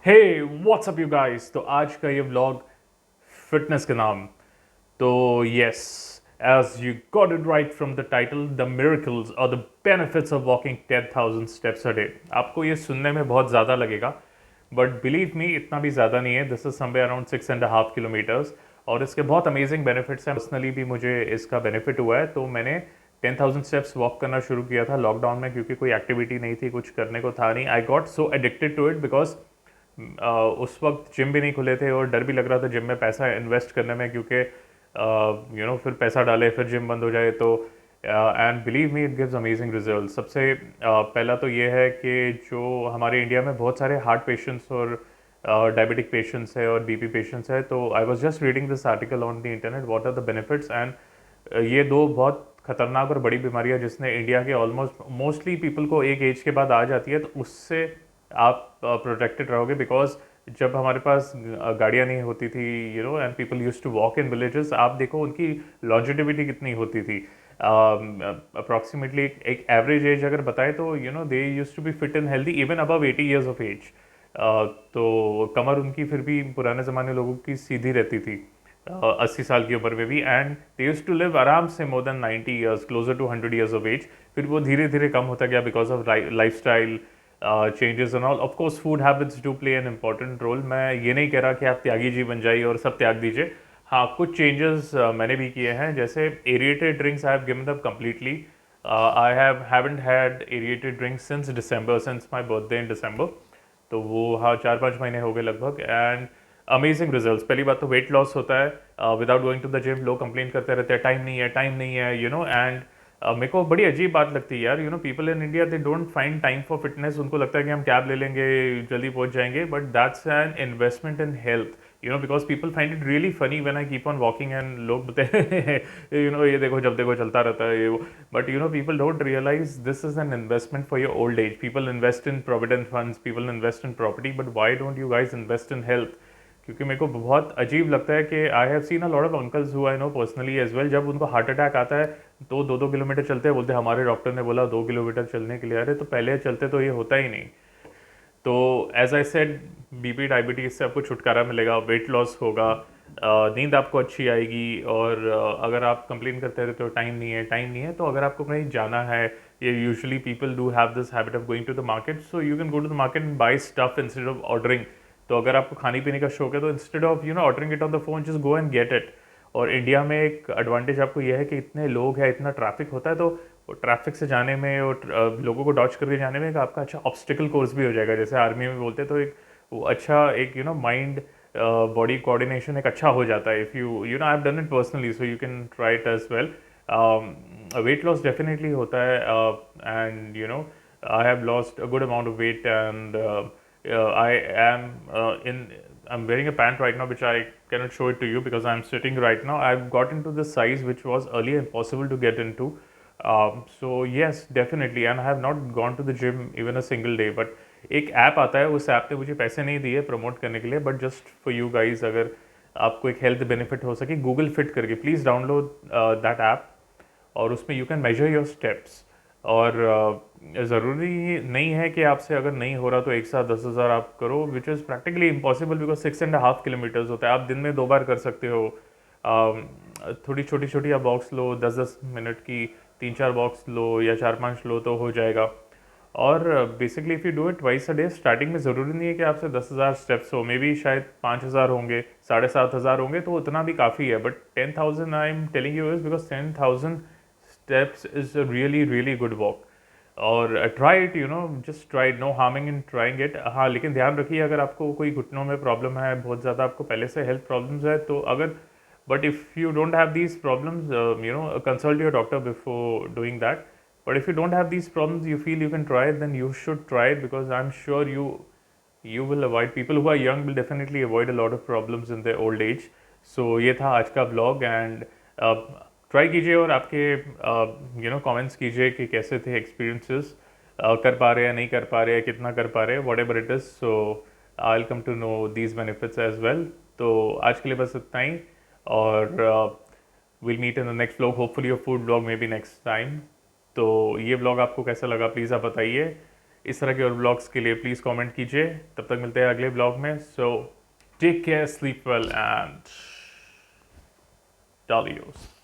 Hey WhatsApp you guys. तो आज का ये व्लॉग फिटनेस के नाम। तो yes, as you got it right from the title, the miracles और the benefits of walking 10,000 steps a day. आपको ये सुनने में बहुत ज़्यादा लगेगा, बट बिलीव मी इतना भी ज़्यादा नहीं है। This is somewhere around 6.5 kilometres और इसके बहुत अमेजिंग बेनिफिट्स हैं। पर्सनली भी मुझे इसका बेनिफिट हुआ है। तो मैंने 10,000 स्टेप्स वॉक करना शुरू किया था लॉकडाउन में, क्योंकि कोई एक्टिविटी नहीं थी, कुछ करने को था नहीं। I got so addicted to it because उस वक्त जिम भी नहीं खुले थे और डर भी लग रहा था जिम में पैसा इन्वेस्ट करने में, क्योंकि फिर पैसा डाले फिर जिम बंद हो जाए। तो and believe me it gives amazing result. सबसे पहला तो ये है कि जो हमारे इंडिया में बहुत सारे हार्ट पेशेंट्स और डायबिटिक पेशेंट्स है और बीपी पेशेंट्स है। तो I was just reading this article on the internet, what are the benefits. And ये दो बहुत खतरनाक और बड़ी बीमारियां जिसने इंडिया के ऑलमोस्ट मोस्टली पीपल को एक एज के बाद आ जाती है, तो उससे आप प्रोटेक्टेड रहोगे। बिकॉज जब हमारे पास गाड़ियाँ नहीं होती थी, and people use to walk in villages, आप देखो उनकी लॉन्जिटिविटी कितनी होती थी। अप्रॉक्सीमेटली एक एवरेज एज अगर बताए तो they use to be fit and healthy even above 80 years of age. तो कमर उनकी फिर भी पुराने ज़माने लोगों की सीधी रहती थी 80 साल की उम्र में भी। And they use to live आराम से more than 90 years, closer to 100 years of age. फिर वो धीरे धीरे कम होता गया because of life style changes and all. Of course food habits do play an important role. मैं ये नहीं कह रहा कि आप त्यागी जी बन जाइए और सब त्याग दीजिए। हाँ, कुछ चेंजेस मैंने भी किए हैं, जैसे aerated drinks I have given up completely. I haven't had aerated drinks since December, since my birthday in December. तो वो हाँ 4-5 महीने हो गए लगभग। And amazing results. पहली बात तो वेट लॉस होता है without going to the gym. लोग कंप्लेन करते रहते हैं टाइम नहीं है, टाइम नहीं है, एंड मेरे को बड़ी अजीब बात लगती है यार। People in India they don't find time for fitness. उनको लगता है कि हम कैब ले लेंगे जल्दी पहुंच जाएंगे, but that's an investment in health. Because people find it really funny when I keep on walking and लोग बताते हैं ये देखो जब देखो चलता रहता है ये वो। But people don't realize this is an investment for your old age. People invest in provident funds, people invest in property, but why don't you guys invest in health? क्योंकि मेरे को बहुत अजीब लगता है कि I have seen a lot of uncles who I know personally as well, जब उनको हार्ट अटैक आता है तो 2-2 किलोमीटर चलते हैं, बोलते हैं हमारे डॉक्टर ने बोला 2 किलोमीटर चलने के लिए। अरे तो पहले चलते तो ये होता ही नहीं। तो as I said, BP diabetes से आपको छुटकारा मिलेगा, वेट लॉस होगा, नींद आपको अच्छी आएगी। और अगर आप कंप्लेन करते रहते हो टाइम नहीं है, टाइम नहीं है, तो अगर आपको कहीं जाना है, ये usually people do have this habit of going to the market, so you can go to the market and buy stuff instead of ordering. तो अगर आपको खाने पीने का शौक है तो instead of ordering it on the phone, just go and get it. और इंडिया में एक एडवांटेज आपको यह है कि इतने लोग हैं, इतना ट्रैफिक होता है, तो ट्रैफिक से जाने में और लोगों को डॉच करके जाने में एक आपका अच्छा ऑब्स्टिकल कोर्स भी हो जाएगा, जैसे आर्मी में बोलते हैं। तो एक वो अच्छा एक माइंड बॉडी कोऑर्डिनेशन एक अच्छा हो जाता है। If I have done it personally, so you can try it as well. Weight loss definitely होता है, and I have lost a good amount of weight. And I am I'm wearing a pant right now, which I cannot show it to you because I'm sitting right now. I've got into this size which was earlier impossible to get into. So yes, definitely, and I have not gone to the gym even a single day. But एक app आता है, उस app ने मुझे पैसे नहीं दिए promote करने के लिए, but just for you guys, अगर आपको एक हेल्थ बेनिफिट हो सके, गूगल फिट करके प्लीज़ डाउनलोड दैट ऐप। और उसमें you can measure your steps. और ज़रूरी नहीं है कि आपसे अगर नहीं हो रहा तो एक साथ 10,000 आप करो, which is practically impossible because 6.5 kilometres होता है। आप दिन में 2 बार कर सकते हो। थोड़ी छोटी छोटी आप बॉक्स लो, 10-10 मिनट की 3-4 बॉक्स लो या 4-5 लो तो हो जाएगा। और basically if you do it twice a day, starting में ज़रूरी नहीं है कि आपसे 10,000 स्टेप्स हो, मे बी शायद 5,000 होंगे, 7,500 होंगे, तो उतना भी काफ़ी है। But 10,000 I am telling you is because 10,000 steps is a really really good walk। और try it, just try, no harming in trying it. हाँ, लेकिन ध्यान रखिए अगर आपको कोई घुटनों में प्रॉब्लम है, बहुत ज़्यादा आपको पहले से हेल्थ प्रॉब्लम्स है, तो अगर but if you don't have these problems, consult your doctor before doing that. But if you don't have these problems, you feel you can try it, then you should try it because I'm sure you will avoid, people who are young will definitely avoid a lot of problems in their old age। So ये था आज का blog. And try कीजिए और आपके comments कीजिए कि कैसे थे एक्सपीरियंसेस, कर पा रहे हैं, नहीं कर पा रहे हैं, कितना कर पा रहे हैं, whatever it is. So I will come to know these benefits as well. तो आज के लिए बस इतना ही, और will meet in the next vlog, hopefully your food blog may be next time. तो ये व्लॉग आपको कैसा लगा प्लीज़ आप बताइए। इस तरह के और ब्लॉग्स के लिए प्लीज़ कमेंट कीजिए। तब तक मिलते हैं अगले ब्लॉग में। So take care, sleep well and डालियोस।